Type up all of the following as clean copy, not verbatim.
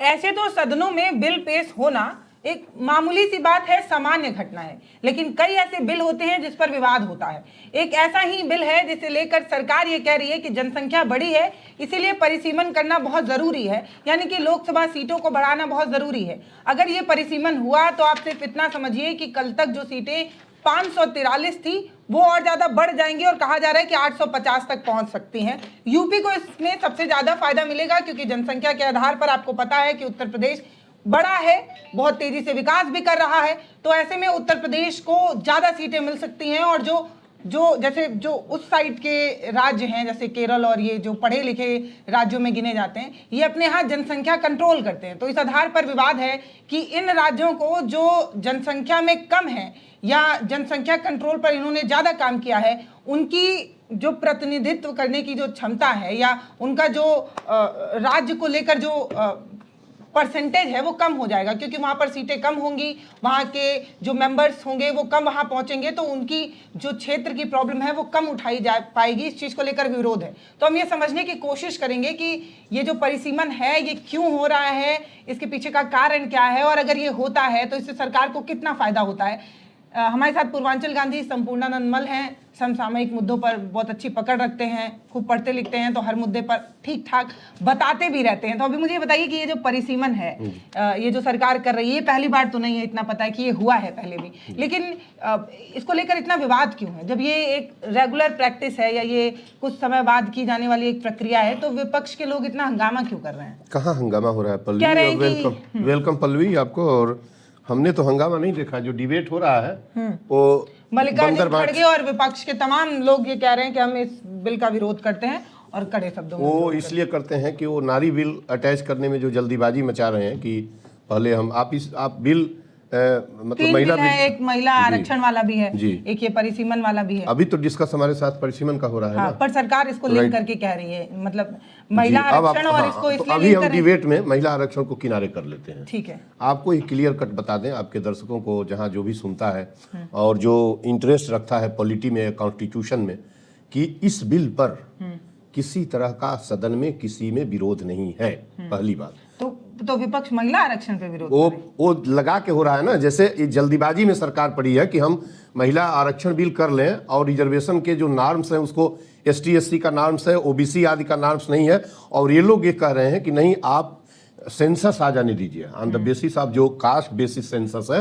ऐसे तो सदनों में बिल पेश होना एक मामूली सी बात है, सामान्य घटना है, लेकिन कई ऐसे बिल होते हैं जिस पर विवाद होता है। एक ऐसा ही बिल है जिसे लेकर सरकार ये कह रही है कि जनसंख्या बढ़ी है, इसीलिए परिसीमन करना बहुत जरूरी है, यानी कि लोकसभा सीटों को बढ़ाना बहुत जरूरी है। अगर ये परिसीमन हुआ तो आप सिर्फ इतना समझिए कि कल तक जो सीटें 543 थी वो और ज्यादा बढ़ जाएंगी और कहा जा रहा है कि 850 तक पहुंच सकती हैं। यूपी को इसमें सबसे ज्यादा फायदा मिलेगा क्योंकि जनसंख्या के आधार पर आपको पता है कि उत्तर प्रदेश बड़ा है, बहुत तेजी से विकास भी कर रहा है, तो ऐसे में उत्तर प्रदेश को ज्यादा सीटें मिल सकती हैं। और जो उस साइड के राज्य हैं जैसे केरल और ये जो पढ़े लिखे राज्यों में गिने जाते हैं, ये अपने यहाँ जनसंख्या कंट्रोल करते हैं। तो इस आधार पर विवाद है कि इन राज्यों को जो जनसंख्या में कम है या जनसंख्या कंट्रोल पर इन्होंने ज्यादा काम किया है, उनकी जो प्रतिनिधित्व करने की जो क्षमता है या उनका जो राज्य को लेकर जो परसेंटेज है वो कम हो जाएगा, क्योंकि वहां पर सीटें कम होंगी, वहां के जो मेंबर्स होंगे वो कम वहां पहुंचेंगे, तो उनकी जो क्षेत्र की प्रॉब्लम है वो कम उठाई जा पाएगी। इस चीज को लेकर विरोध है। तो हम ये समझने की कोशिश करेंगे कि ये जो परिसीमन है ये क्यों हो रहा है, इसके पीछे का कारण क्या है, और अगर ये होता है तो इससे सरकार को कितना फायदा होता है। हमारे साथ पूर्वांचल गांधी संपूर्णानंद मल हैं, समसामयिक मुद्दों पर बहुत अच्छी पकड़ रखते हैं, खूब पढ़ते लिखते हैं, तो हर मुद्दे पर ठीक ठाक बताते भी रहते हैं। तो अभी मुझे ये बताइए कि ये जो परिसीमन है, ये जो सरकार कर रही है, ये पहली बार तो नहीं है, इतना पता है कि ये हुआ है पहले भी, लेकिन इसको लेकर इतना विवाद क्यों है? जब ये एक रेगुलर प्रैक्टिस है या ये कुछ समय बाद की जाने वाली एक प्रक्रिया है, तो विपक्ष के लोग इतना हंगामा क्यों कर रहे हैं? कहाँ हंगामा हो रहा है पल्लवी? वेलकम पल्लवी आपको। और हमने तो हंगामा नहीं देखा, जो डिबेट हो रहा है वो मल्लिकार्जुन खड़गे और विपक्ष के तमाम लोग ये कह रहे हैं कि हम इस बिल का विरोध करते हैं और कड़े शब्दों में वो इसलिए करते हैं कि वो नारी बिल अटैच करने में जो जल्दीबाजी मचा रहे हैं कि पहले हम आप बिल मतलब महिला बिल है, एक महिला आरक्षण वाला भी है जी, एक ये परिसीमन वाला भी है। अभी तो डिस्कस हमारे साथ परिसीमन का हो रहा है ना, पर सरकार इसको लिंक करके कह रही है, मतलब महिला आरक्षण और इसको इसलिए अभी हम डिबेट में महिला आरक्षण को किनारे कर लेते हैं। ठीक है, आपको एक क्लियर कट बता दें आपके दर्शकों को, जहां जो भी सुनता है और जो इंटरेस्ट रखता है पॉलिटी में, कॉन्स्टिट्यूशन में, कि इस बिल पर किसी तरह का सदन में किसी में विरोध नहीं है। पहली बात तो विपक्ष महिला आरक्षण पे विरोध वो लगा के हो रहा है ना, जैसे जल्दीबाजी में सरकार पड़ी है कि हम महिला आरक्षण बिल कर लें और रिजर्वेशन के जो नॉर्म्स हैं उसको ST SC का नॉर्म्स है, OBC आदि का नॉर्म्स नहीं है, और ये लोग ये कह रहे हैं कि नहीं आप सेंसस आ जाने दीजिए, ऑन द बेसिस ऑफ जो कास्ट बेसिस सेंसस है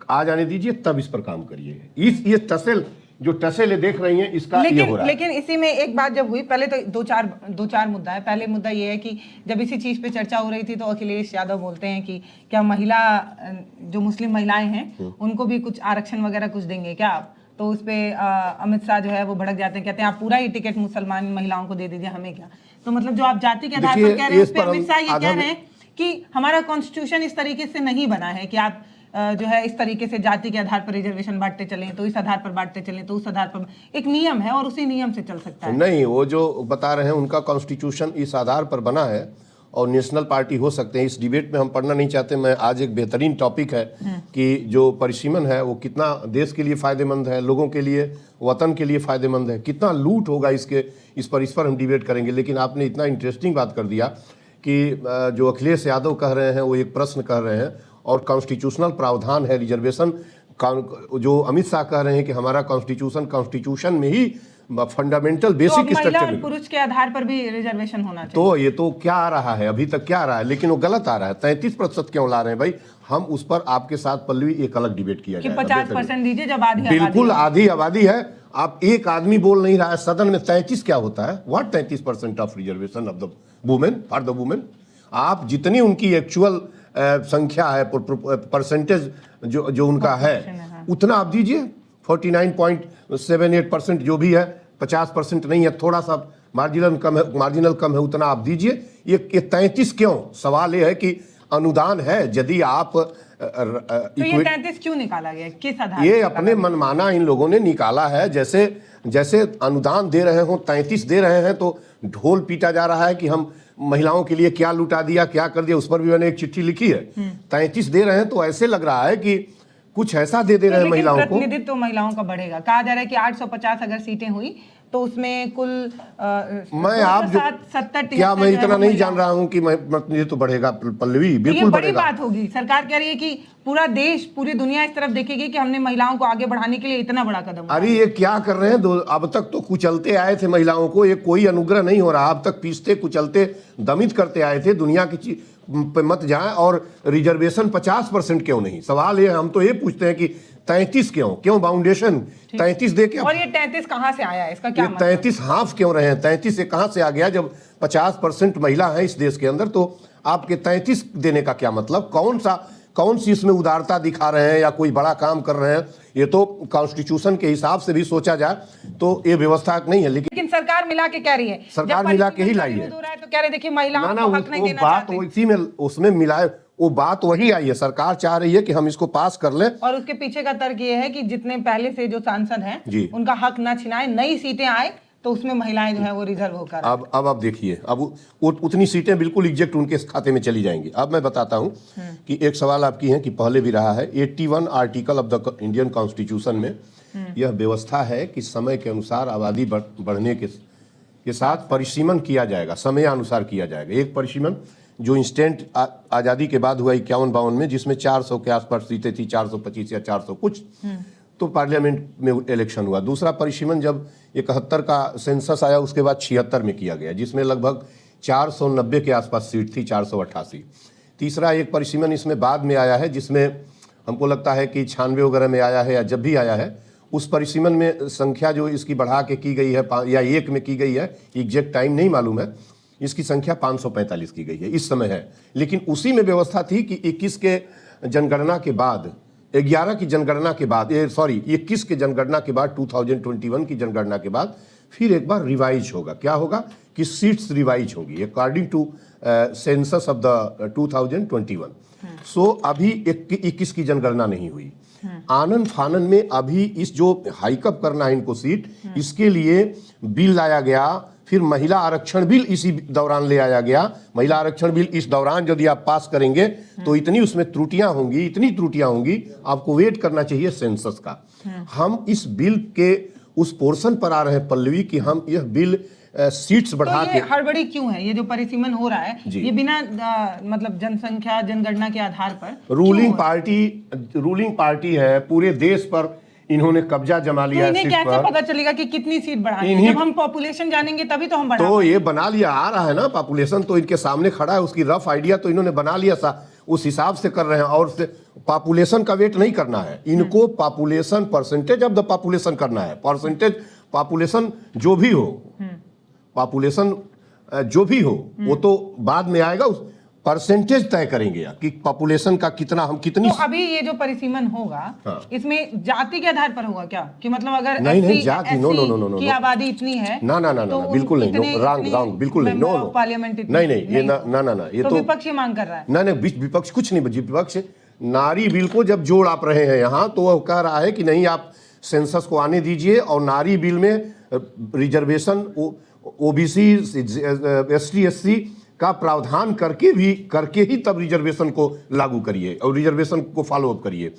आ जाने दीजिए, तब इस पर काम करिए। ये टसेल जो टसेल देख रही हैं इसका ये हो रहा है। लेकिन इसी में एक बात जब हुई, पहले तो दो चार मुद्दा है। पहले मुद्दा ये है कि जब इसी चीज पे चर्चा हो रही थी तो अखिलेश यादव बोलते हैं कि क्या महिला जो मुस्लिम महिलाएं हैं उनको भी कुछ आरक्षण वगैरह कुछ देंगे क्या आप? तो उस पर अमित शाह जो है वो भड़क जाते हैं, कहते हैं आप पूरा ही टिकट मुसलमान महिलाओं को दे दीजिए, हमें क्या। तो मतलब जो आप जाति के आधार पर कह रहे हैं उस पर अमित शाह ये कह रहे हैं कि हमारा कॉन्स्टिट्यूशन इस तरीके से नहीं बना है कि आप जो है इस तरीके से जाति के आधार पर रिजर्वेशन बांटते चलें, तो इस आधार पर बांटते चलें, तो उस आधार पर एक नियम है और उसी नियम से चल सकता है। नहीं, वो जो बता रहे हैं उनका कॉन्स्टिट्यूशन इस आधार पर बना है और नेशनल पार्टी हो सकते हैं। इस डिबेट में हम पढ़ना नहीं चाहते। मैं आज एक बेहतरीन टॉपिक है कि जो परिसीमन है वो कितना देश के लिए फायदेमंद है, लोगों के लिए, वतन के लिए फायदेमंद है, कितना लूट होगा इस पर हम डिबेट करेंगे। लेकिन आपने इतना इंटरेस्टिंग बात कर दिया कि जो अखिलेश यादव कह रहे हैं वो एक प्रश्न कह रहे हैं और कॉन्स्टिट्यूशनल प्रावधान है रिजर्वेशन। जो अमित शाह कह रहे हैं कि हमारा कॉन्स्टिट्यूशन में ही फंडामेंटल बेसिक स्ट्रक्चर में पुरुष के आधार पर भी रिजर्वेशन होना चाहिए। तो ये तो क्या आ रहा है, अभी तक क्या आ रहा है, लेकिन वो गलत आ रहा है। 33% क्यों ला रहे हैं भाई? हम उस पर आपके साथ पल्लवी एक अलग डिबेट किया जाए। 50% दीजिए जब आधी बिल्कुल आधी आबादी है। आप एक आदमी बोल नहीं रहा है सदन में 33 क्या होता है? What 33% of reservation of the women for the women? आप जितनी उनकी एक्चुअल संख्या है, परसेंटेज जो उनका है उतना आप दीजिए। 49.78% जो भी है, 50% नहीं है, थोड़ा सा मार्जिनल कम है, उतना आप दीजिए। ये 33 क्यों? सवाल ये है कि अनुदान है, यदि आप तो ये 33 क्यों निकाला गया, किस आधार? ये अपने मनमाना इन लोगों ने निकाला है। जैसे अनुदान दे रहे हो, 33 दे रहे हैं तो ढोल पीटा जा रहा है कि हम महिलाओं के लिए क्या लुटा दिया, क्या कर दिया। उस पर भी मैंने एक चिट्ठी लिखी है। 33 दे रहे हैं तो ऐसे लग रहा है कि कुछ ऐसा दे रहे हैं महिलाओं को। प्रतिनिधित्व तो महिलाओं का बढ़ेगा। कहा जा रहा है कि 850 अगर सीटें हुई तो उसमें कुल मैं आप जो 70 क्या मैं इतना नहीं जान रहा हूं कि ये तो बढ़ेगा पल्लवी, बिल्कुल बड़ी बढ़ेगा। बात होगी। सरकार कह रही है कि पूरा देश, पूरी दुनिया इस तरफ देखेगी कि हमने महिलाओं को आगे बढ़ाने के लिए इतना बड़ा कदम उठाया। अरे ये क्या कर रहे हैं, अब तक तो कुचलते आए थे महिलाओं को, ये कोई अनुग्रह नहीं हो रहा। अब तक पीसते कुचलते दमित करते आए थे। दुनिया की चीज पे मत जाए। और रिजर्वेशन 50% क्यों नहीं? सवाल ये, हम तो ये पूछते हैं कि 33 क्यों बाउंडेशन 33 दे के? और ये 33 कहां से आया, इसका क्या मतलब? 33 हाफ क्यों रहे हैं? 33 से कहां से आ गया? जब 50% महिला है इस देश के अंदर, तो आपके 33 देने का क्या मतलब? कौन सी इसमें उदारता दिखा रहे हैं या कोई बड़ा काम कर रहे हैं? ये तो कॉन्स्टिट्यूशन के हिसाब से भी सोचा जाए तो ये व्यवस्था नहीं है। लेकिन सरकार मिला के कह रही है, सरकार मिला के ही लाई है। तो कह रहे देखिए महिलाओं ना को हक नहीं देना बात चाहते। इसी में उसमें मिलाए, वो बात वही आई है। सरकार चाह रही है कि हम इसको पास कर लें, और उसके पीछे का तर्क ये है कि जितने पहले से जो सांसद हैं उनका हक ना छिनाए, नई सीटें आए तो उसमें महिलाएं जो है वो रिजर्व होकर। अब देखिए, अब उतनी सीटें बिल्कुल एग्जैक्ट उनके खाते में चली जाएंगी। अब मैं बताता हूं कि एक सवाल आपकी है कि पहले भी रहा है, 81 article of the Indian constitution में यह व्यवस्था है कि समय के अनुसार आबादी बढ़ने के साथ परिसीमन किया जाएगा, समय अनुसार किया जाएगा। एक परिसीमन जो इंस्टेंट आज़ादी के बाद हुआ 51-52 में, जिसमें 400 के आसपास सीटें थी, 425 या 400 कुछ, तो पार्लियामेंट में इलेक्शन हुआ। दूसरा परिसीमन जब 71 का सेंसस आया, उसके बाद 76 में किया गया, जिसमें लगभग 490 के आसपास सीट थी, 488। तीसरा एक परिसीमन इसमें बाद में आया है, जिसमें हमको लगता है कि 96 वगैरह में आया है या जब भी आया है, उस परिसीमन में संख्या जो इसकी बढ़ा के की गई है या 1 में की गई है, एग्जैक्ट टाइम नहीं मालूम है, इसकी संख्या 545 की गई है, इस समय है। लेकिन उसी में व्यवस्था थी कि 21 के जनगणना के बाद, 11 की जनगणना के बाद, 21 के जनगणना के बाद, 2021 की जनगणना के बाद फिर एक बार रिवाइज होगा। क्या होगा कि सीट्स रिवाइज होगी according to census of the 2021। So अभी 21 की जनगणना नहीं हुई। आनन फानन में अभी इस जो हाइकअप करना है इनको सीट, इसके लिए बिल लाया गया। फिर महिला आरक्षण बिल इसी दौरान ले आया गया। महिला आरक्षण बिल इस दौरान यदि आप पास करेंगे तो इतनी उसमें त्रुटियां होंगी, इतनी त्रुटियां होंगी, आपको वेट करना चाहिए सेंसस का। हम इस बिल के उस पोर्शन पर आ रहे हैं पल्लवी कि हम यह बिल सीट्स बढ़ा के। हड़बड़ी क्यों है? ये जो परिसीमन हो रहा है ये बिना मतलब जनसंख्या जनगणना के आधार पर रूलिंग पार्टी है, पूरे देश पर इन्होंने कब्जा जमा लिया है। इन्हें कैसे पता चलेगा कि कितनी सीट बढ़ानी है? जब हम पॉपुलेशन जानेंगे तभी तो हम बढ़ा। तो ये बना लिया, आ रहा है ना पॉपुलेशन, तो इनके सामने खड़ा है, उसकी रफ आइडिया तो इन्होंने बना लिया सा, उस हिसाब से कर रहे हैं। और पॉपुलेशन का वेट नहीं करना है इनको, population percentage of the population करना है। पॉपुलेशन जो भी हो, पॉपुलेशन जो भी हो वो तो बाद में आएगा। उस परसेंटेज तय करेंगे कि पॉपुलेशन का कितना, हम कितनी। तो अभी ये जो परिसीमन होगा इसमें जाति के आधार पर होगा क्या? कि मतलब अगर नहीं जाति, नो की आबादी इतनी है, ना बिल्कुल नहीं, रॉन्ग, बिल्कुल नहीं, नो पार्लियामेंट नहीं ये ना ये तो विपक्ष ही मांग कर रहा है। नहीं विपक्ष कुछ नहीं, विपक्ष नारी बिल को जब जोड़ आप रहे हैं यहाँ, तो वह कह रहा है कि नहीं आप सेंसस को आने दीजिए और नारी बिल में रिजर्वेशन, ओबीसी, एसटी, एससी का प्रावधान करके ही तब रिजर्वेशन को लागू करिए और रिजर्वेशन को फॉलो अप करिए।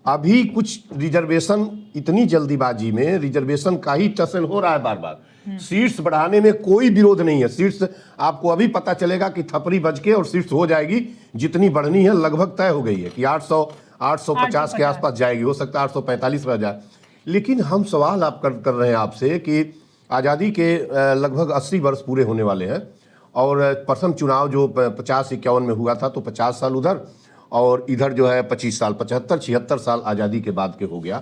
अभी कुछ रिजर्वेशन, इतनी जल्दीबाजी में रिजर्वेशन का ही टसल हो रहा है बार बार। सीट्स बढ़ाने में कोई विरोध नहीं है। सीट्स आपको अभी पता चलेगा कि थपरी बज के और सीट्स हो जाएगी, जितनी बढ़नी है लगभग तय हो गई है कि 850 के आसपास जाएगी, हो सकता है 845 रह जाए। लेकिन हम सवाल आप कर रहे हैं आपसे कि आज़ादी के लगभग 80 वर्ष पूरे होने वाले हैं और प्रथम चुनाव जो 50-51 में हुआ था तो 50 साल उधर और इधर जो है 25 साल, 75-76 साल आज़ादी के बाद के हो गया।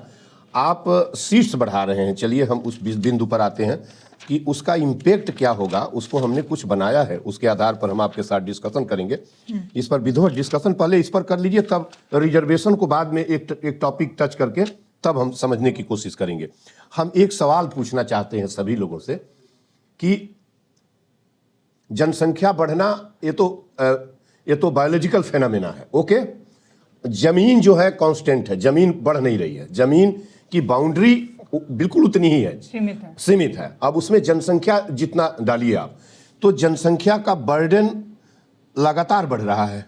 आप सीट्स बढ़ा रहे हैं, चलिए हम उस बिंदु पर आते हैं कि उसका इम्पैक्ट क्या होगा। उसको हमने कुछ बनाया है, उसके आधार पर हम आपके साथ डिस्कशन करेंगे। इस पर विधिवत डिस्कशन पहले इस पर कर लीजिए, तब रिजर्वेशन को बाद में एक टॉपिक टच करके तब हम समझने की कोशिश करेंगे। हम एक सवाल पूछना चाहते हैं सभी लोगों से कि जनसंख्या बढ़ना ये तो बायोलॉजिकल फेनोमेना है, ओके। जमीन जो है कांस्टेंट है, जमीन बढ़ नहीं रही है, जमीन की बाउंड्री बिल्कुल उतनी ही है, सीमित है। अब उसमें जनसंख्या जितना डालिए आप, तो जनसंख्या का बर्डन लगातार बढ़ रहा है।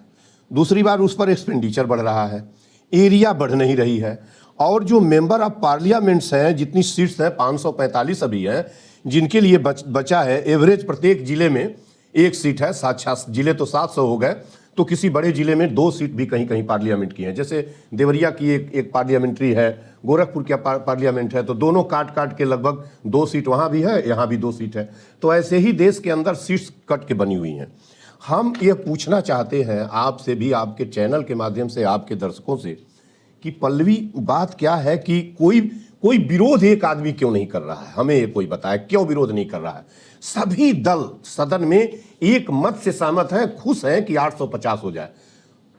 दूसरी बार उस पर एक्सपेंडिचर बढ़ रहा है, एरिया बढ़ नहीं रही है, और जो मेंबर ऑफ पार्लियामेंट्स हैं, जितनी सीट्स हैं 545 अभी हैं, जिनके लिए बचा है एवरेज प्रत्येक जिले में एक सीट है। जिले तो 700 हो गए, तो किसी बड़े जिले में 2 सीट भी कहीं कहीं पार्लियामेंट की हैं। जैसे देवरिया की एक पार्लियामेंट्री है, गोरखपुर का पार्लियामेंट है, तो दोनों काट काट के लगभग 2 सीट वहाँ भी है, यहाँ भी 2 सीट है। तो ऐसे ही देश के अंदर सीट्स कट के बनी हुई हैं। हम ये पूछना चाहते हैं आपसे भी, आपके चैनल के माध्यम से, आपके दर्शकों से, कि पल्लवी बात क्या है कि कोई विरोध एक आदमी क्यों नहीं कर रहा है? हमें ये कोई बताए क्यों विरोध नहीं कर रहा है? सभी दल सदन में एक मत से सहमत हैं, खुश हैं कि 850 हो जाए।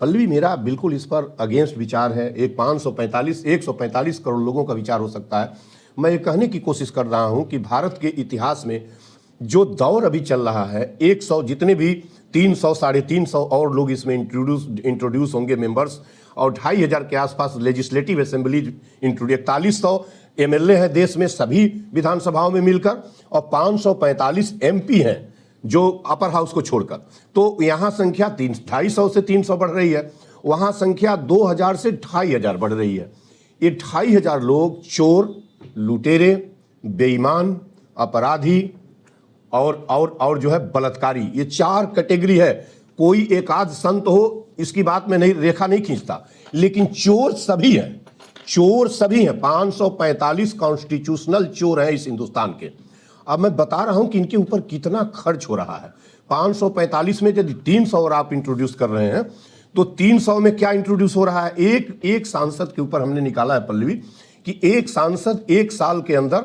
पल्लवी, मेरा बिल्कुल इस पर अगेंस्ट विचार है। एक 145 करोड़ लोगों का विचार हो सकता है। मैं ये कहने की कोशिश कर रहा हूं कि भारत के इतिहास में जो दौर अभी चल रहा है, 100 जितने भी 300 350 और लोग इसमें इंट्रोड्यूस होंगे मेंबर्स, और 2500 के आसपास लेजिस्लेटिव असेंबली इंट्रोड्यूस, 4100 एमएलए हैं देश में सभी विधानसभाओं में मिलकर, और 545 एमपी हैं जो अपर हाउस को छोड़कर। तो यहाँ संख्या 250 से 300 बढ़ रही है, वहाँ संख्या 2000 से 2500 बढ़ रही है। ये 2500 लोग चोर, लुटेरे, बेईमान, अपराधी और जो है बलात्कारी, ये 4 कैटेगरी है। कोई एक आध संत हो, इसकी बात में नहीं, रेखा नहीं खींचता, लेकिन चोर सभी हैं, चोर सभी हैं। 545 कॉन्स्टिट्यूशनल चोर हैं इस हिंदुस्तान के। अब मैं बता रहा हूं कि इनके ऊपर कितना खर्च हो रहा है। 545 में यदि 300 और आप इंट्रोड्यूस कर रहे हैं, तो 300 में क्या इंट्रोड्यूस हो रहा है? एक सांसद के ऊपर हमने निकाला है पल्लवी, कि एक सांसद 1 साल के अंदर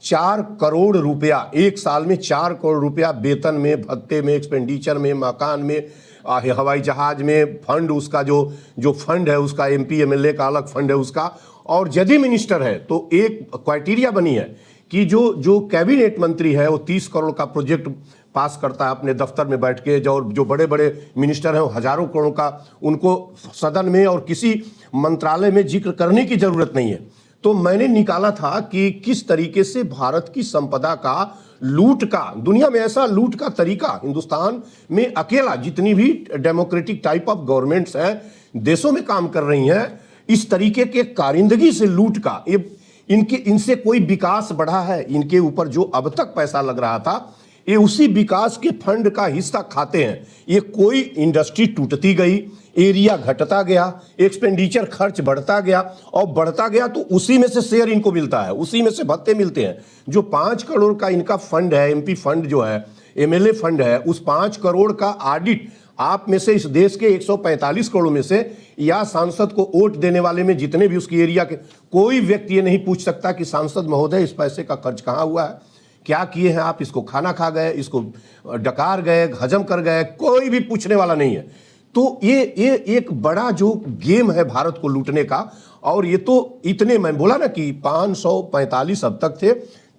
4 करोड़ रुपया, 1 साल में 4 करोड़ रुपया वेतन में, भत्ते में, एक्सपेंडिचर में, मकान में, हवाई जहाज में, फंड उसका जो फंड है उसका, एमपी एमएलए का अलग फंड है उसका। और यदि मिनिस्टर है तो एक क्राइटेरिया बनी है कि जो कैबिनेट मंत्री है वो 30 करोड़ का प्रोजेक्ट पास करता है अपने दफ्तर में बैठ के, जो बड़े बड़े मिनिस्टर हैं वो हजारों करोड़ का, उनको सदन में और किसी मंत्रालय में जिक्र करने की जरूरत नहीं है। तो मैंने निकाला था कि किस तरीके से भारत की संपदा का लूट का, दुनिया में ऐसा लूट का तरीका हिंदुस्तान में अकेला, जितनी भी डेमोक्रेटिक टाइप ऑफ गवर्नमेंट्स हैं देशों में काम कर रही हैं, इस तरीके के कारिंदगी से लूट का, ये इनसे कोई विकास बढ़ा है? इनके ऊपर जो अब तक पैसा लग रहा था, ये उसी विकास के फंड का हिस्सा खाते हैं। ये कोई इंडस्ट्री टूटती गई, एरिया घटता गया, एक्सपेंडिचर खर्च बढ़ता गया, और बढ़ता गया तो उसी में से शेयर इनको मिलता है, उसी में से भत्ते मिलते हैं। जो 5 करोड़ का इनका फंड है, एमपी फंड जो है, एमएलए फंड है, उस 5 करोड़ का ऑडिट आप में से, इस देश के 145 करोड़ में से, या सांसद को वोट देने वाले में जितने भी उसकी एरिया के, कोई व्यक्ति ये नहीं पूछ सकता कि सांसद महोदय इस पैसे का खर्च कहाँ हुआ है, क्या किए हैं आप, इसको खाना खा गए, इसको डकार गए, हजम कर गए, कोई भी पूछने वाला नहीं है। तो ये एक बड़ा जो गेम है भारत को लूटने का। और ये तो इतने, मैं बोला ना कि 545 अब तक थे,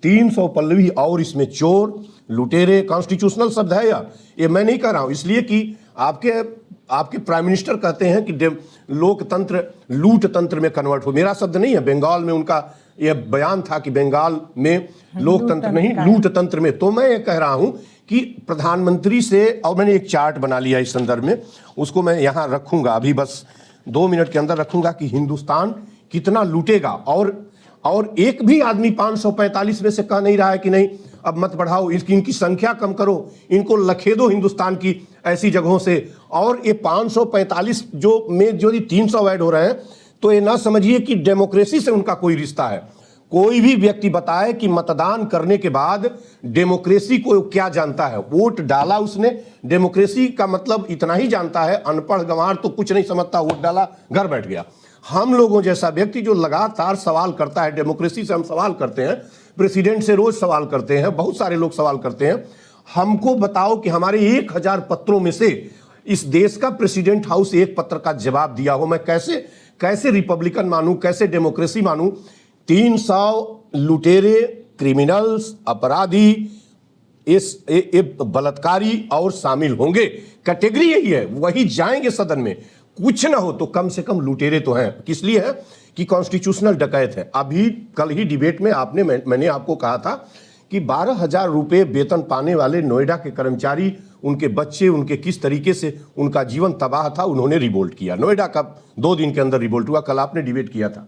300 पल्लवी, और इसमें चोर, लुटेरे, कॉन्स्टिट्यूशनल शब्द है ये मैं नहीं कह रहा हूं, इसलिए कि आपके प्राइम मिनिस्टर कहते हैं कि लोकतंत्र लूट तंत्र में कन्वर्ट हो। मेरा शब्द नहीं है, बंगाल में उनका यह बयान था कि बंगाल में लोकतंत्र नहीं, लूट तंत्र में। तो मैं ये कह रहा हूं कि प्रधानमंत्री से, और मैंने एक चार्ट बना लिया इस संदर्भ में, उसको मैं यहां रखूंगा, अभी बस 2 मिनट के अंदर रखूंगा, कि हिंदुस्तान कितना लूटेगा। और एक भी आदमी 545 में से कह नहीं रहा है कि नहीं अब मत बढ़ाओ, इनकी संख्या कम करो, इनको लखेदो हिंदुस्तान की ऐसी जगहों से। और ये 545 जो 300 ऐड हो रहे हैं, तो ये ना समझिए कि डेमोक्रेसी से उनका कोई रिश्ता है। कोई भी व्यक्ति बताए कि मतदान करने के बाद डेमोक्रेसी को क्या जानता है, वोट डाला उसने, डेमोक्रेसी का मतलब इतना ही जानता है, अनपढ़ गंवार तो कुछ नहीं समझता, वोट डाला, घर बैठ गया। हम लोगों जैसा व्यक्ति जो लगातार सवाल करता है, डेमोक्रेसी से हम सवाल करते हैं, प्रेसिडेंट से रोज सवाल करते हैं, बहुत सारे लोग सवाल करते हैं, हमको बताओ कि हमारे 1000 पत्रों में से इस देश का प्रेसिडेंट हाउस एक पत्र का जवाब दिया हो। मैं कैसे रिपब्लिकन मानूं, कैसे डेमोक्रेसी मानूं? 300 लुटेरे, क्रिमिनल्स, अपराधी, इस बलात्कारी और शामिल होंगे, कैटेगरी यही है, वही जाएंगे सदन में। कुछ ना हो तो कम से कम लुटेरे तो हैं। किस लिए है? कि कॉन्स्टिट्यूशनल डकैत है। अभी कल ही डिबेट में मैंने आपको कहा था कि 12,000 रुपये वेतन पाने वाले नोएडा के कर्मचारी, उनके बच्चे, उनके किस तरीके से उनका जीवन तबाह था, उन्होंने रिवोल्ट किया। नोएडा का 2 दिन के अंदर रिवोल्ट हुआ, कल आपने डिबेट किया था।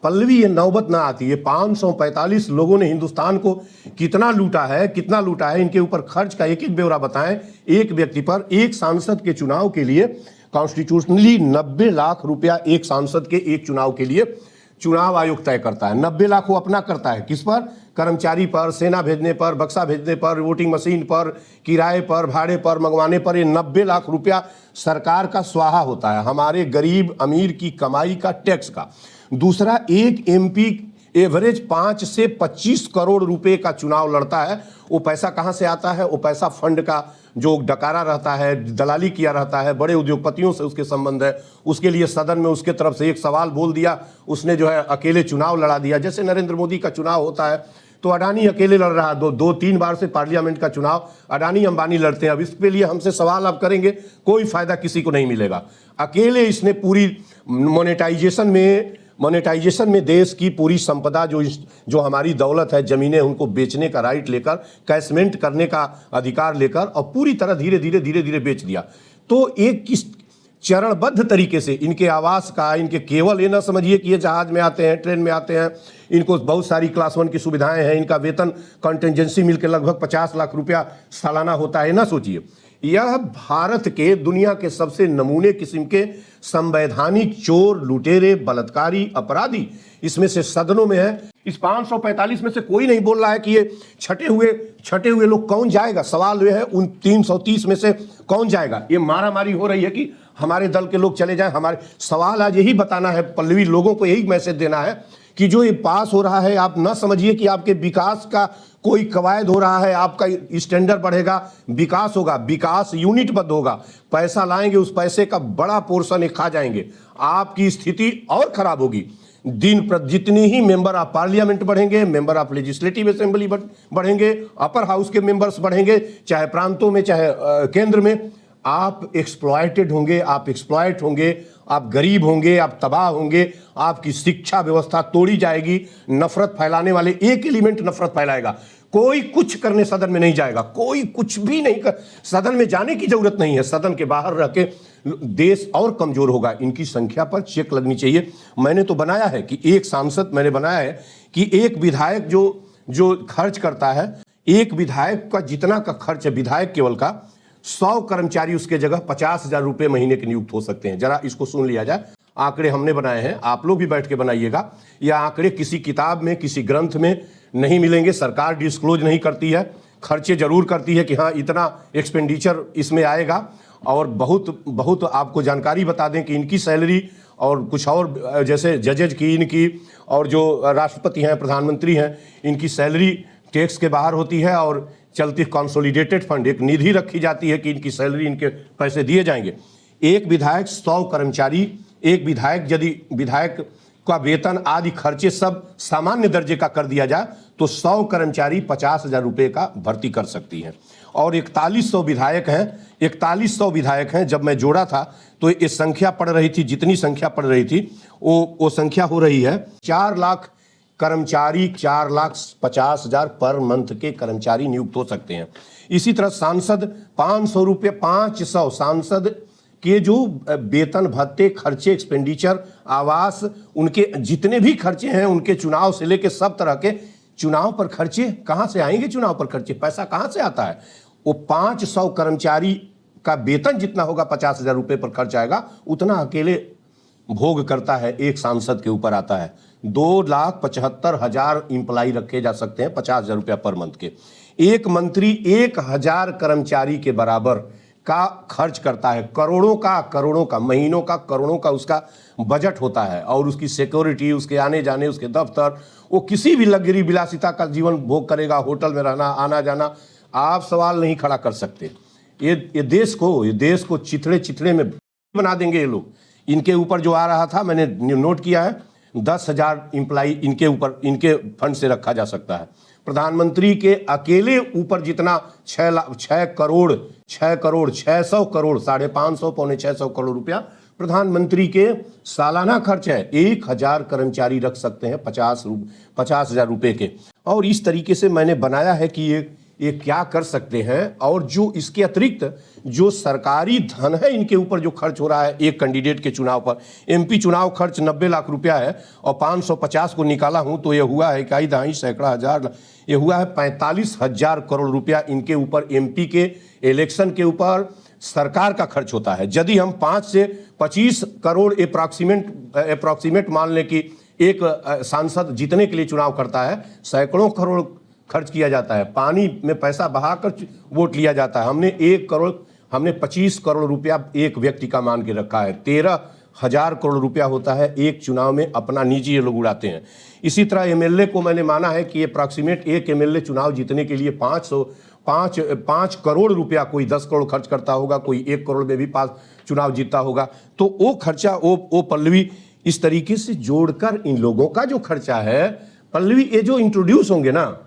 पल्लवी ये नौबत ना आती। ये 545 लोगों ने हिंदुस्तान को कितना लूटा है, कितना लूटा है, इनके ऊपर खर्च का एक एक ब्यौरा बताएं। एक व्यक्ति पर, एक सांसद के चुनाव के लिए कॉन्स्टिट्यूशनली 90 लाख रुपया एक सांसद के एक चुनाव के लिए चुनाव आयोग तय करता है। 90 लाख वो अपना करता है, किस पर? कर्मचारी पर, सेना भेजने पर, बक्सा भेजने पर, वोटिंग मशीन पर, किराए पर, भाड़े पर, मंगवाने पर। ये 90 लाख रुपया सरकार का स्वाहा होता है, हमारे गरीब अमीर की कमाई का, टैक्स का। दूसरा, एक एमपी एवरेज 5 से 25 करोड़ रुपए का चुनाव लड़ता है। वो पैसा कहां से आता है? वो पैसा फंड का जो डकारा रहता है, दलाली किया रहता है, बड़े उद्योगपतियों से उसके संबंध है। उसके लिए सदन में उसके तरफ से एक सवाल बोल दिया, उसने जो है अकेले चुनाव लड़ा दिया। जैसे नरेंद्र मोदी का चुनाव होता है तो अडानी अकेले लड़ रहा है, दो तीन बार से पार्लियामेंट का चुनाव अडानी अंबानी लड़ते हैं। अब इसके लिए हमसे सवाल आप करेंगे, कोई फायदा किसी को नहीं मिलेगा। अकेले इसने पूरी मोनेटाइजेशन में देश की पूरी संपदा, जो हमारी दौलत है, जमीनें, उनको बेचने का राइट लेकर, कैशमेंट करने का अधिकार लेकर, और पूरी तरह धीरे धीरे बेच दिया। तो एक किस चरणबद्ध तरीके से इनके आवास का, इनके, केवल ये ना समझिए कि ये जहाज में आते हैं, ट्रेन में आते हैं, इनको बहुत सारी क्लास 1 की सुविधाएं हैं, इनका वेतन कंटिजेंसी मिलकर लगभग 50 लाख रुपया सालाना होता है, ना सोचिए। यह भारत के, दुनिया के सबसे नमूने किस्म के संवैधानिक चोर, लुटेरे, बलात्कारी, अपराधी इसमें से सदनों में है। इस 545 में से कोई नहीं बोल रहा है कि ये छटे हुए लोग कौन जाएगा। सवाल यह है, उन 330 में से कौन जाएगा। ये मारामारी हो रही है कि हमारे दल के लोग चले जाएं। हमारे सवाल आज यही बताना है पल्लवी, लोगों को यही मैसेज देना है कि जो ये पास हो रहा है, आप ना समझिए कि आपके विकास का कोई कवायद हो रहा है, आपका स्टैंडर्ड बढ़ेगा, विकास होगा, विकास यूनिटबद्ध होगा। पैसा लाएंगे, उस पैसे का बड़ा पोर्शन ये खा जाएंगे, आपकी स्थिति और खराब होगी। दिन पर जितनी ही मेंबर ऑफ पार्लियामेंट बढ़ेंगे, मेंबर ऑफ लेजिस्लेटिव असेंबली बढ़ेंगे, अपर हाउस के मेंबर्स बढ़ेंगे, चाहे प्रांतों में चाहे केंद्र में, आप एक्सप्लॉयटेड होंगे, आप एक्सप्लॉयट होंगे, आप गरीब होंगे, आप तबाह होंगे, आपकी शिक्षा व्यवस्था तोड़ी जाएगी। नफरत फैलाने वाले, एक एलिमेंट नफरत फैलाएगा, कोई कुछ करने सदन में नहीं जाएगा, कोई कुछ भी नहीं कर, सदन में जाने की जरूरत नहीं है, सदन के बाहर रह के देश और कमजोर होगा। इनकी संख्या पर चेक लगनी चाहिए। मैंने तो बनाया है कि एक सांसद, मैंने बनाया है कि एक विधायक जो खर्च करता है, एक विधायक का जितना का खर्च है विधायक केवल का, 100 कर्मचारी उसके जगह 50,000 रुपए महीने के नियुक्त हो सकते हैं। जरा इसको सुन लिया जाए। आंकड़े हमने बनाए हैं, आप लोग भी बैठ के बनाइएगा। ये आंकड़े किसी किताब में, किसी ग्रंथ में नहीं मिलेंगे, सरकार डिस्क्लोज नहीं करती है, खर्चे जरूर करती है कि हाँ इतना एक्सपेंडिचर इसमें आएगा। और बहुत आपको जानकारी बता दें कि इनकी सैलरी और कुछ और, जैसे जजेज की, इनकी, और जो राष्ट्रपति हैं, प्रधानमंत्री हैं, इनकी सैलरी टैक्स के बाहर होती है और चलती कंसोलिडेटेड फंड, एक निधि रखी जाती है कि इनकी सैलरी, इनके पैसे दिए जाएंगे। एक विधायक, 100 कर्मचारी, एक विधायक, यदि विधायक का वेतन आदि खर्चे सब सामान्य दर्जे का कर दिया जाए तो 100 कर्मचारी 50,000 रुपए का भर्ती कर सकती हैं। और 4100 विधायक हैं, 4100 विधायक हैं। जब मैं जोड़ा था तो ये संख्या पड़ रही थी, जितनी संख्या पड़ रही थी वो संख्या हो रही है 4 लाख कर्मचारी, 4,50,000 पर मंथ के कर्मचारी नियुक्त हो सकते हैं। इसी तरह सांसद 500 रुपये, 500 सांसद के जो वेतन, भत्ते, खर्चे, एक्सपेंडिचर, आवास, उनके जितने भी खर्चे हैं, उनके चुनाव से लेके सब तरह के चुनाव पर खर्चे कहाँ से आएंगे? चुनाव पर खर्चे, पैसा कहाँ से आता है? वो 500 कर्मचारी का वेतन जितना होगा 50,000 रुपये पर खर्च आएगा, उतना अकेले भोग करता है, एक सांसद के ऊपर आता है। 2,75,000 इंप्लाई रखे जा सकते हैं 50,000 रुपया पर मंथ के। एक मंत्री 1,000 कर्मचारी के बराबर का खर्च करता है, करोड़ों का, महीनों का, करोड़ों का उसका बजट होता है। और उसकी सिक्योरिटी, उसके आने जाने, उसके दफ्तर, वो किसी भी लग्जरी विलासिता का जीवन भोग करेगा, होटल में रहना, आना जाना। आप सवाल नहीं खड़ा कर सकते। ये देश को चिथड़े में बना देंगे ये लोग। इनके ऊपर जो आ रहा था, मैंने नोट किया है, 10,000 इंप्लाई इनके ऊपर, इनके फंड से रखा जा सकता है। प्रधानमंत्री के अकेले ऊपर जितना 6 करोड़ 600 करोड़ 550 पौने 600 करोड़ रुपया प्रधानमंत्री के सालाना खर्च है। 1,000 कर्मचारी रख सकते हैं 50,000 रुपए के। और इस तरीके से मैंने बनाया है कि ये क्या कर सकते हैं, और जो इसके अतिरिक्त जो सरकारी धन है इनके ऊपर जो खर्च हो रहा है एक कैंडिडेट के चुनाव पर। एमपी चुनाव खर्च 90 लाख रुपया है और 550 को निकाला हूं तो ये हुआ है इकाई दहाई सैकड़ा हजार, ये हुआ है 45,000 करोड़ रुपया इनके ऊपर एमपी के इलेक्शन के ऊपर सरकार का खर्च होता है। यदि हम 5 से 25 करोड़ अप्रॉक्सीमेट मान लें कि एक सांसद जीतने के लिए चुनाव करता है, सैकड़ों करोड़ खर्च किया जाता है, पानी में पैसा बहाकर वोट लिया जाता है। हमने 25 करोड़ रुपया एक व्यक्ति का मान के रखा है, 13,000 करोड़ रुपया होता है एक चुनाव में, अपना निजी ये लोग उड़ाते हैं। इसी तरह एमएलए को मैंने माना है कि अप्रॉक्सीमेट एक एमएलए चुनाव जीतने के लिए 5 करोड़ रुपया, कोई 10 करोड़ खर्च करता होगा, कोई 1 करोड़ में भी 5 चुनाव जीतता होगा। तो वो खर्चा वो पल्लवी इस तरीके से जोड़कर इन लोगों का जो खर्चा है पल्लवी, ये जो इंट्रोड्यूस होंगे ना,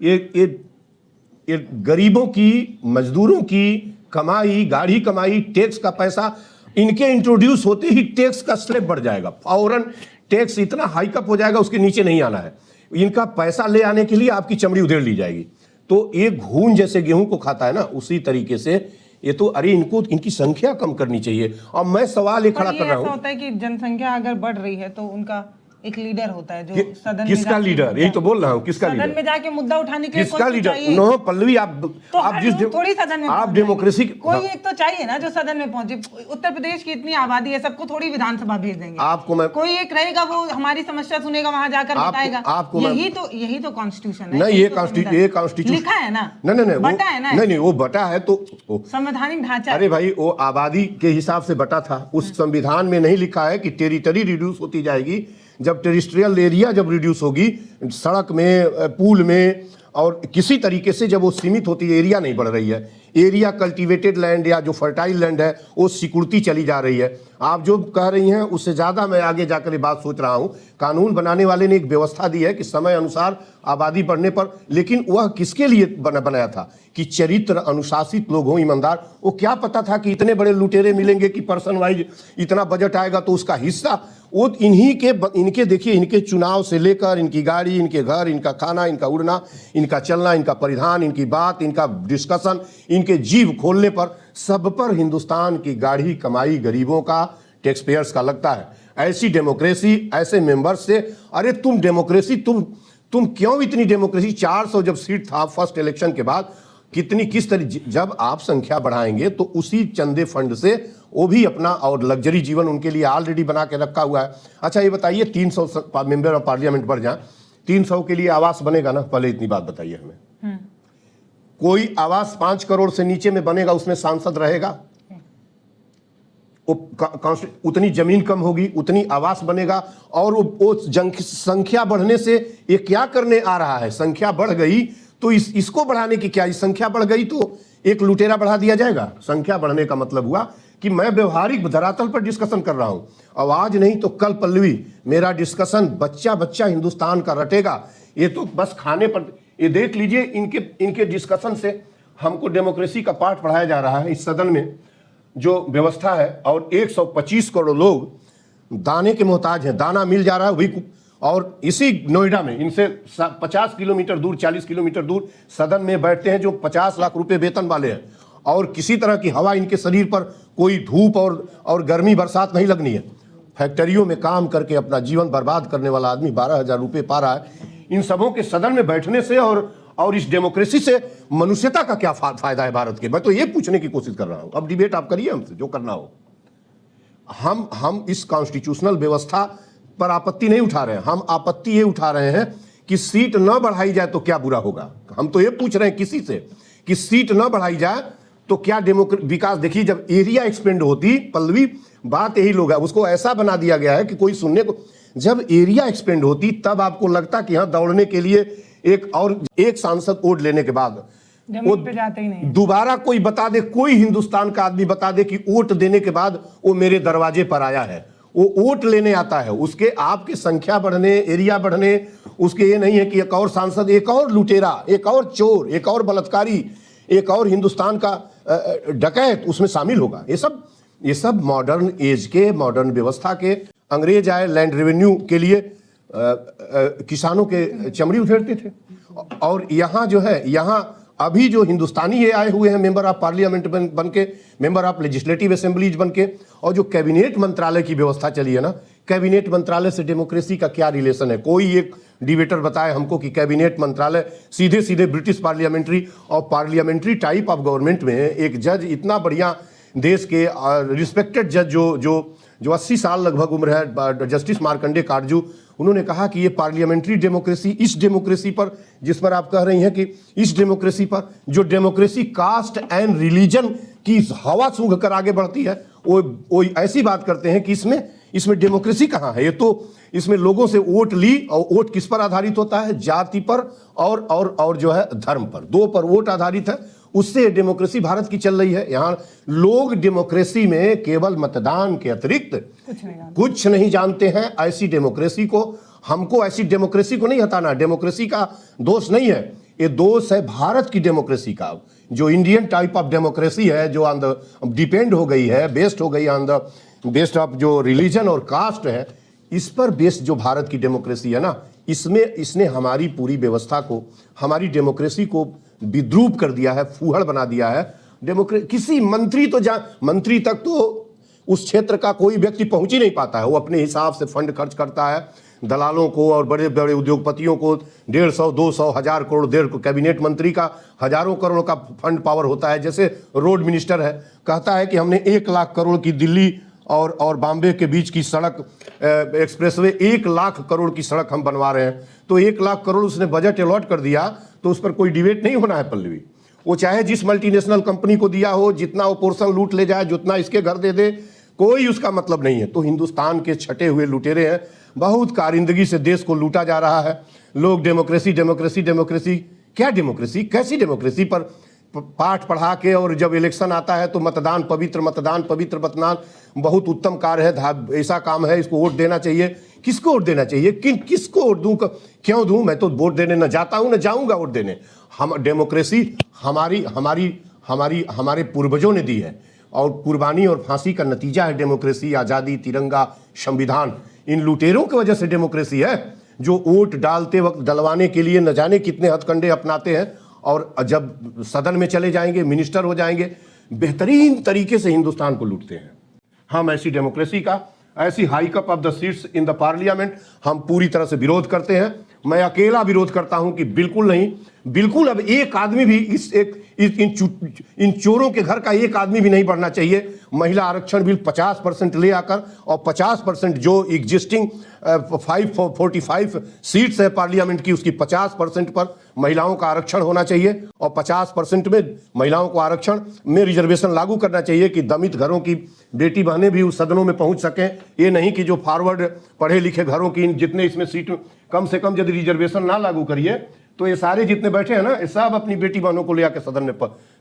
ये गरीबों की, मजदूरों की कमाई, गाढ़ी कमाई, टैक्स का पैसा, इनके इंट्रोड्यूस होते ही टैक्स का स्लैब बढ़ जाएगा, फौरन टैक्स इतना हाइकअप हो जाएगा, उसके नीचे नहीं आना है। इनका पैसा ले आने के लिए आपकी चमड़ी उधेड़ ली जाएगी। तो एक घून जैसे गेहूं को खाता है ना, उसी तरीके से ये तो, अरे इनको, इनकी संख्या कम करनी चाहिए। और मैं सवाल ये खड़ा कर रहा हूँ, ऐसा होता है कि जनसंख्या अगर बढ़ रही है तो उनका एक लीडर होता है जो सदन किसका में लीडर, यही तो बोल रहा हूँ, किसका लीडर, सदन में जाके मुद्दा उठाने के लिए किसका लीडर? नो पल्लवी, आप जिस थोड़ी सदन में आप डेमोक्रेसी, कोई एक तो चाहिए ना जो सदन में पहुंचे। उत्तर प्रदेश की इतनी आबादी है, सबको थोड़ी विधानसभा भेज देंगे। आपको मैं, कोई एक रहेगा वो हमारी समस्या सुनेगा, वहां जाकर बताएगा। यही तो कॉन्स्टिट्यूशन है। नहीं, ये कॉन्स्टिट्यूशन लिखा है ना, नहीं बटा है ना, नहीं वो बटा है तो संवैधानिक ढांचा। अरे भाई, वो आबादी के हिसाब से बटा था, उस संविधान में नहीं लिखा है कि टेरिटरी रिड्यूस होती जाएगी। जब टेरिस्ट्रियल एरिया जब रिड्यूस होगी, सड़क में, पुल में और किसी तरीके से जब वो सीमित होती है, एरिया नहीं बढ़ रही है, एरिया कल्टीवेटेड लैंड या जो फर्टाइल लैंड है वो सिकुड़ती चली जा रही है। आप जो कह रही हैं उससे ज़्यादा मैं आगे जाकर ये बात सोच रहा हूँ। कानून बनाने वाले ने एक व्यवस्था दी है कि समय अनुसार आबादी बढ़ने पर, लेकिन वह किसके लिए बनाया था कि चरित्र अनुशासित लोग हों, ईमानदार। वो क्या पता था कि इतने बड़े लुटेरे मिलेंगे कि पर्सन वाइज इतना बजट आएगा तो उसका हिस्सा वो इनके देखिए, इनके चुनाव से लेकर इनकी गाड़ी, इनके घर, इनका खाना, इनका उड़ना, इनका चलना, इनका परिधान, इनकी बात, इनका डिस्कशन, इनके जीव खोलने पर, सब पर हिंदुस्तान की गाढ़ी कमाई गरीबों का, टैक्स पेयर्स का लगता है। ऐसी डेमोक्रेसी, ऐसे मेंबर्स से, अरे तुम डेमोक्रेसी, तुम क्यों इतनी डेमोक्रेसी? 400 जब सीट था फर्स्ट इलेक्शन के बाद, किस तरीके, जब आप संख्या बढ़ाएंगे तो उसी चंदे फंड से वो भी अपना और लग्जरी जीवन उनके लिए ऑलरेडी बना के रखा हुआ है। अच्छा ये बताइए, 300 मेंबर ऑफ पार्लियामेंट बढ़ जाए, 300 के लिए आवास बनेगा ना? पहले इतनी बात बताइए हमें। कोई आवास 5 करोड़ से नीचे में बनेगा, उसमें सांसद रहेगा? उतनी जमीन कम होगी, उतनी आवास बनेगा। और वो संख्या बढ़ने से ये क्या करने आ रहा है? संख्या बढ़ गई तो इसको बढ़ाने की क्या, इस संख्या बढ़ गई तो एक लुटेरा बढ़ा दिया जाएगा? संख्या बढ़ने का मतलब हुआ कि मैं व्यवहारिक धरातल पर डिस्कशन कर रहा हूं। अब आज नहीं तो कल पल्लवी मेरा डिस्कशन बच्चा हिंदुस्तान का रटेगा। ये तो बस खाने पर, ये देख लीजिए, इनके डिस्कशन से हमको डेमोक्रेसी का पाठ पढ़ाया जा रहा है। इस सदन में जो व्यवस्था है, और 125 करोड़ लोग दाने के मोहताज हैं, दाना मिल जा रहा है वही। और इसी नोएडा में इनसे 50 किलोमीटर दूर, 40 किलोमीटर दूर सदन में बैठते हैं जो 50 लाख रुपए वेतन वाले हैं, और किसी तरह की हवा इनके शरीर पर, कोई धूप और गर्मी बरसात नहीं लगनी है। फैक्ट्रियों में काम करके अपना जीवन बर्बाद करने वाला आदमी 12,000 रुपये पा रहा है। इन सबों के सदन में बैठने से और इस डेमोक्रेसी से मनुष्यता का क्या फायदा है भारत के? मैं तो ये पूछने की कोशिश कर रहा हूं। अब डिबेट आप करिए हमसे, जो करना हो। हम इस कॉन्स्टिट्यूशनल व्यवस्था पर आपत्ति नहीं उठा रहे हैं, हम आपत्ति ये उठा रहे हैं कि सीट न बढ़ाई जाए तो क्या बुरा होगा। हम तो ये पूछ रहे हैं किसी से कि सीट न बढ़ाई जाए तो क्या विकास? देखिए, जब एरिया एक्सपेंड होती, पल्लवी बात यही लोग है, उसको ऐसा बना दिया गया है कि कोई सुनने को, जब एरिया एक्सपेंड होती तब आपको लगता कि हाँ दौड़ने के लिए एक सांसद वोट लेने के बाद जमीन पे जाते ही नहीं। दोबारा कोई बता दे, कोई हिंदुस्तान का आदमी बता दे कि वोट देने के बाद वो मेरे दरवाजे पर आया है, वो वोट लेने आता है। उसके आपकी संख्या बढ़ने, एरिया बढ़ने, उसके ये नहीं है कि एक और सांसद, एक और लुटेरा, एक और चोर, एक और बलात्कारी, एक और हिंदुस्तान का डकैत उसमें शामिल होगा। ये सब मॉडर्न एज के, मॉडर्न व्यवस्था के। अंग्रेज आए लैंड रेवेन्यू के लिए, किसानों के चमड़ी उधेड़ते थे। और यहाँ जो है, यहाँ अभी जो हिंदुस्तानी ये आए हुए हैं मेंबर ऑफ पार्लियामेंट बन के, मेंबर ऑफ लेजिस्लेटिव असेंबलीज बन के, और जो कैबिनेट मंत्रालय की व्यवस्था चली है ना, कैबिनेट मंत्रालय से डेमोक्रेसी का क्या रिलेशन है? कोई एक डिबेटर बताए हमको कि कैबिनेट मंत्रालय सीधे सीधे ब्रिटिश पार्लियामेंट्री और पार्लियामेंट्री टाइप ऑफ गवर्नमेंट में एक जज, इतना बढ़िया देश के रिस्पेक्टेड जज जो 80 साल लगभग उम्र है, जस्टिस मार्कंडे काटजू, उन्होंने कहा कि ये पार्लियामेंट्री डेमोक्रेसी, इस डेमोक्रेसी पर जिस पर आप कह रही हैं कि इस डेमोक्रेसी पर, जो डेमोक्रेसी कास्ट एंड रिलीजन की हवा सूंघ कर आगे बढ़ती है, वो ऐसी बात करते हैं कि इसमें डेमोक्रेसी कहाँ है? ये तो इसमें लोगों से वोट ली, और वोट किस पर आधारित होता है? जाति पर और जो है धर्म पर, दो पर वोट आधारित है। उससे डेमोक्रेसी भारत की चल रही है। यहाँ लोग डेमोक्रेसी में केवल मतदान के अतिरिक्त कुछ नहीं जानते हैं। ऐसी डेमोक्रेसी को, हमको ऐसी डेमोक्रेसी को नहीं हटाना। डेमोक्रेसी का दोष नहीं है, ये दोष है भारत की डेमोक्रेसी का, जो इंडियन टाइप ऑफ डेमोक्रेसी है, जो ऑन द डिपेंड हो गई है, बेस्ड हो गई ऑन द बेस्ड ऑफ जो रिलीजन और कास्ट है, इस पर बेस्ड जो भारत की डेमोक्रेसी है ना, इसने हमारी पूरी व्यवस्था को, हमारी डेमोक्रेसी को विद्रूप कर दिया है, फूहड़ बना दिया है। किसी मंत्री तक तो उस क्षेत्र का कोई व्यक्ति पहुंच ही नहीं पाता है। वो अपने हिसाब से फंड खर्च करता है, दलालों को और बड़े बड़े उद्योगपतियों को 150, 200, 1000 करोड़, 1.5 कैबिनेट मंत्री का हजारों करोड़ का फंड पावर होता है। जैसे रोड मिनिस्टर है, कहता है कि हमने 1 लाख करोड़ की दिल्ली और बॉम्बे के बीच की सड़क एक्सप्रेसवे, 1 लाख करोड़ की सड़क हम बनवा रहे हैं। तो 1 लाख करोड़ उसने बजट अलॉट कर दिया, तो उस पर कोई डिबेट नहीं होना है पल्लवी। वो चाहे जिस मल्टीनेशनल कंपनी को दिया हो, जितना वो पोर्शन लूट ले जाए, जितना इसके घर दे दे, कोई उसका मतलब नहीं है। तो हिंदुस्तान के छटे हुए लुटेरे हैं, बहुत कारिंदगी से देश को लूटा जा रहा है। लोग डेमोक्रेसी डेमोक्रेसी डेमोक्रेसी, क्या डेमोक्रेसी, कैसी डेमोक्रेसी पर पाठ पढ़ा के, और जब इलेक्शन आता है तो मतदान पवित्र, मतदान पवित्र, मतदान बहुत उत्तम कार्य है, ऐसा काम है, इसको वोट देना चाहिए। किसको वोट देना चाहिए? किसको वोट दूं, क्यों दूं? मैं तो वोट देने न जाता हूं, न जाऊंगा वोट देने। हम डेमोक्रेसी हमारे पूर्वजों ने दी है, और कुर्बानी और फांसी का नतीजा है डेमोक्रेसी, आज़ादी, तिरंगा, संविधान। इन लुटेरों की वजह से डेमोक्रेसी है, जो वोट डालते वक्त डलवाने के लिए न जाने कितने हथकंडे अपनाते हैं, और जब सदन में चले जाएंगे, मिनिस्टर हो जाएंगे, बेहतरीन तरीके से हिंदुस्तान को लूटते हैं। हम ऐसी डेमोक्रेसी का, ऐसी hiccup of the seats in the parliament हम पूरी तरह से विरोध करते हैं। मैं अकेला विरोध करता हूं कि बिल्कुल नहीं, बिल्कुल अब एक आदमी भी इन चोरों के घर का एक आदमी भी नहीं बढ़ना चाहिए। महिला आरक्षण बिल 50% ले आकर, और 50% जो एग्जिस्टिंग 545 सीट्स है पार्लियामेंट की, उसकी 50% पर महिलाओं का आरक्षण होना चाहिए, और 50% में महिलाओं को आरक्षण में रिजर्वेशन लागू करना चाहिए कि दमित घरों की बेटी बहनें भी उस सदनों में पहुंच सकें। ये नहीं कि जो फॉरवर्ड पढ़े लिखे घरों की जितने इसमें सीट, कम से कम यदि रिजर्वेशन ना लागू करिए तो ये सारे जितने बैठे हैं ना, ये सब अपनी बेटी बहनों को ले आके सदन में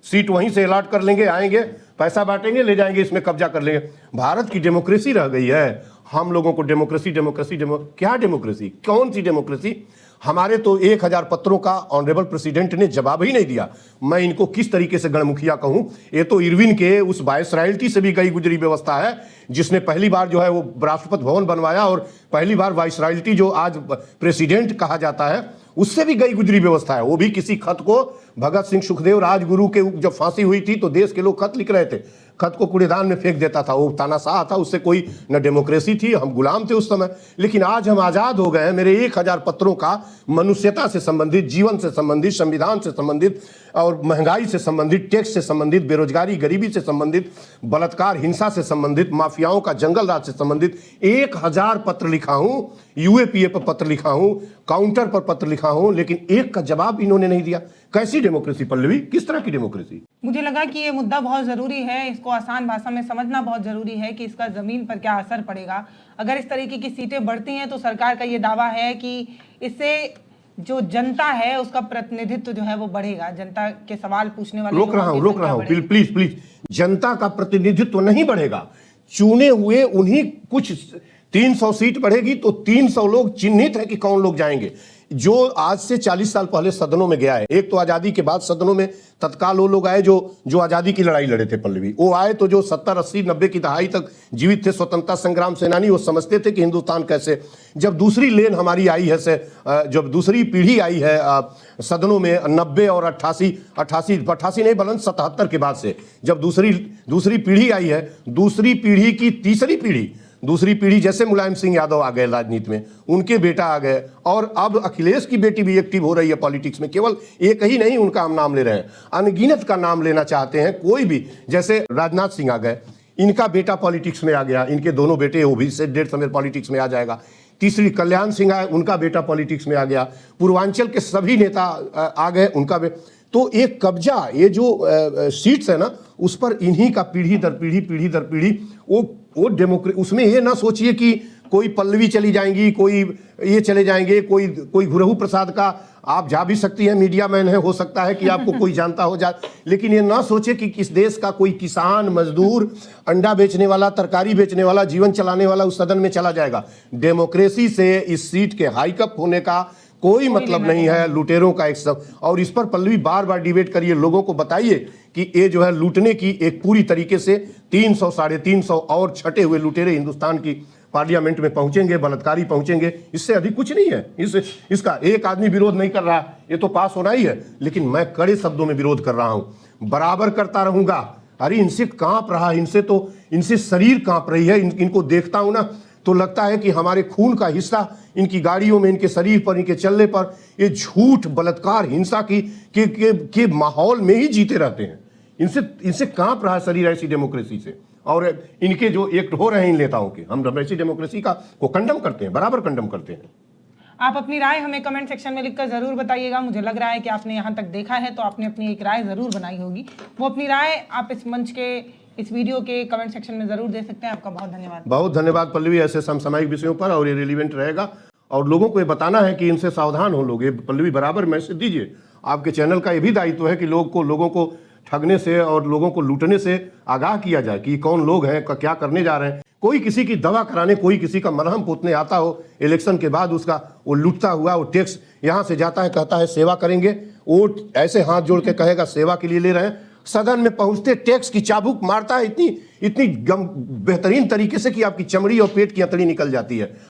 सीट वहीं से अलॉट कर लेंगे, आएंगे, पैसा बांटेंगे, ले जाएंगे, इसमें कब्जा कर लेंगे। भारत की डेमोक्रेसी रह गई है। हम लोगों को डेमोक्रेसी डेमोक्रेसी क्या डेमोक्रेसी, कौन सी डेमोक्रेसी? हमारे तो 1000 पत्रों का ऑनरेबल प्रेसिडेंट ने जवाब ही नहीं दिया। मैं इनको किस तरीके से गणमुखिया कहूं? ये तो इरविन के उस वायसरायल्टी से भी गई गुजरी व्यवस्था है, जिसने पहली बार जो है वो राष्ट्रपति भवन बनवाया, और पहली बार वायसरायल्टी जो आज प्रेसिडेंट कहा जाता है, उससे भी गई गुजरी व्यवस्था है। वो भी किसी खत को, भगत सिंह सुखदेव राजगुरु के जब फांसी हुई थी तो देश के लोग खत लिख रहे थे, खत को कूड़ेदान में फेंक देता था, वो तानाशाह था, उससे कोई न डेमोक्रेसी थी, हम गुलाम थे उस समय। लेकिन आज हम आज़ाद हो गए हैं। मेरे 1000 पत्रों का मनुष्यता से संबंधित, जीवन से संबंधित, संविधान से संबंधित, और महंगाई से संबंधित, टैक्स से संबंधित, बेरोजगारी गरीबी से संबंधित, बलात्कार हिंसा से संबंधित, माफियाओं का जंगल राज से संबंधित 1000 पत्र लिखा हूं, यूएपीए पर पत्र लिखा हूं, काउंटर पर पत्र लिखा हूं, लेकिन एक का जवाब इन्होंने नहीं दिया। कैसी डेमोक्रेसी पल्लवी, किस तरह की डेमोक्रेसी? मुझे लगा कि ये मुद्दा बहुत जरूरी है, इसको आसान भाषा में समझना बहुत जरूरी है कि इसका जमीन पर क्या असर पड़ेगा। अगर इस तरीके की सीटें बढ़ती हैं तो सरकार का ये दावा है कि इससे जो जनता है उसका प्रतिनिधित्व जो है वो बढ़ेगा, जनता के सवाल पूछने वाले रोक रहा हूं प्लीज। जनता का प्रतिनिधित्व नहीं बढ़ेगा, चुने हुए उन्हीं कुछ 300 सीट बढ़ेगी तो 300 लोग चिन्हित है कि कौन लोग जाएंगे। जो आज से 40 साल पहले सदनों में गया है। एक तो आजादी के बाद सदनों में तत्काल वो लोग आए जो आजादी की लड़ाई लड़े थे पल्लवी, वो आए तो जो 70 80 90 की दहाई तक जीवित थे स्वतंत्रता संग्राम सेनानी, वो समझते थे कि हिंदुस्तान कैसे। जब दूसरी लेन हमारी आई है जब दूसरी पीढ़ी आई है सदनों में 90 और 88 नहीं बल्कि 77 के बाद से, जब दूसरी पीढ़ी आई है, दूसरी पीढ़ी की दूसरी पीढ़ी जैसे मुलायम सिंह यादव आ गए राजनीति में, उनके बेटा आ गए, और अब अखिलेश की बेटी भी एक्टिव हो रही है पॉलिटिक्स में। केवल एक ही नहीं, उनका हम नाम ले रहे हैं, अनगिनत का नाम लेना चाहते हैं कोई भी। जैसे राजनाथ सिंह आ गए, इनका बेटा पॉलिटिक्स में आ गया, इनके दोनों बेटे, वो भी से डेढ़ समय पॉलिटिक्स में आ जाएगा। तीसरी कल्याण सिंह आए, उनका बेटा पॉलिटिक्स में आ गया। पूर्वांचल के सभी नेता आ गए, उनका तो एक कब्जा, ये जो सीट्स है ना, उस पर इन्हीं का पीढ़ी दर पीढ़ी वो डेमोक्रेसी। उसमें ये ना सोचिए कि कोई पल्लवी चली जाएंगी, कोई ये चले जाएंगे, कोई गुरहू प्रसाद का आप जा भी सकती हैं, मीडिया मैन है, हो सकता है कि आपको कोई जानता हो जा, लेकिन ये ना सोचे कि इस देश का कोई किसान, मजदूर, अंडा बेचने वाला, तरकारी बेचने वाला, जीवन चलाने वाला उस सदन में चला जाएगा। डेमोक्रेसी से इस सीट के हाईकअप होने का कोई मतलब नहीं है, लुटेरों का एक सब। और इस पर पल्लवी बार बार डिबेट करिए, लोगों को बताइए कि ये जो है लूटने की एक पूरी तरीके से 300 350 और छटे हुए लुटेरे हिंदुस्तान की पार्लियामेंट में पहुंचेंगे, बलात्कारी पहुंचेंगे। इससे अधिक कुछ नहीं है। इसका एक आदमी विरोध नहीं कर रहा, ये तो पास होना ही है, लेकिन मैं कड़े शब्दों में विरोध कर रहा हूं, बराबर करता रहूंगा। अरे इनसे कांप रहा, इनसे शरीर कांप रही है। इनको देखता हूं ना तो लगता है कि हमारे खून का हिस्सा इनकी गाड़ियों में, इनके शरीर पर, इनके चलने पर ये झूठ, बलात्कार, हिंसा के माहौल में ही जीते रहते हैं। इनसे कांप रहा शरीर ऐसी डेमोक्रेसी से। और इनके जो एक्ट हो रहे हैं इन नेताओं के, हम ऐसी डेमोक्रेसी को कंडम करते हैं, बराबर कंडम करते हैं। आप अपनी राय हमें कमेंट सेक्शन में लिखकर जरूर बताइएगा। मुझे लग रहा है कि आपने यहाँ तक देखा है तो आपने अपनी एक राय जरूर बनाई होगी। वो अपनी राय आप इस मंच के, इस वीडियो के कमेंट सेक्शन में जरूर दे सकते हैं। आपका बहुत धन्यवाद। बहुत धन्यवाद पल्लवी, ऐसे समसामयिक विषयों पर, और ये रिलीवेंट रहेगा। और लोगों को ये बताना है कि इनसे सावधान हो लोग। ये पल्लवी बराबर मैसेज दीजिए। आपके चैनल का ये भी दायित्व है कि लोगों को ठगने से और लोगों को लूटने से आगाह किया जाए कि कौन लोग हैं, क्या करने जा रहे हैं। कोई किसी की दवा कराने, कोई किसी का मरहम पोतने आता हो इलेक्शन के बाद, उसका वो लूटता हुआ, वो टैक्स यहाँ से जाता है, कहता है सेवा करेंगे, वो ऐसे हाथ जोड़ के कहेगा सेवा के लिए ले रहे हैं, सदन में पहुंचते टैक्स की चाबुक मारता है इतनी बेहतरीन तरीके से कि आपकी चमड़ी और पेट की अंतड़ी निकल जाती है।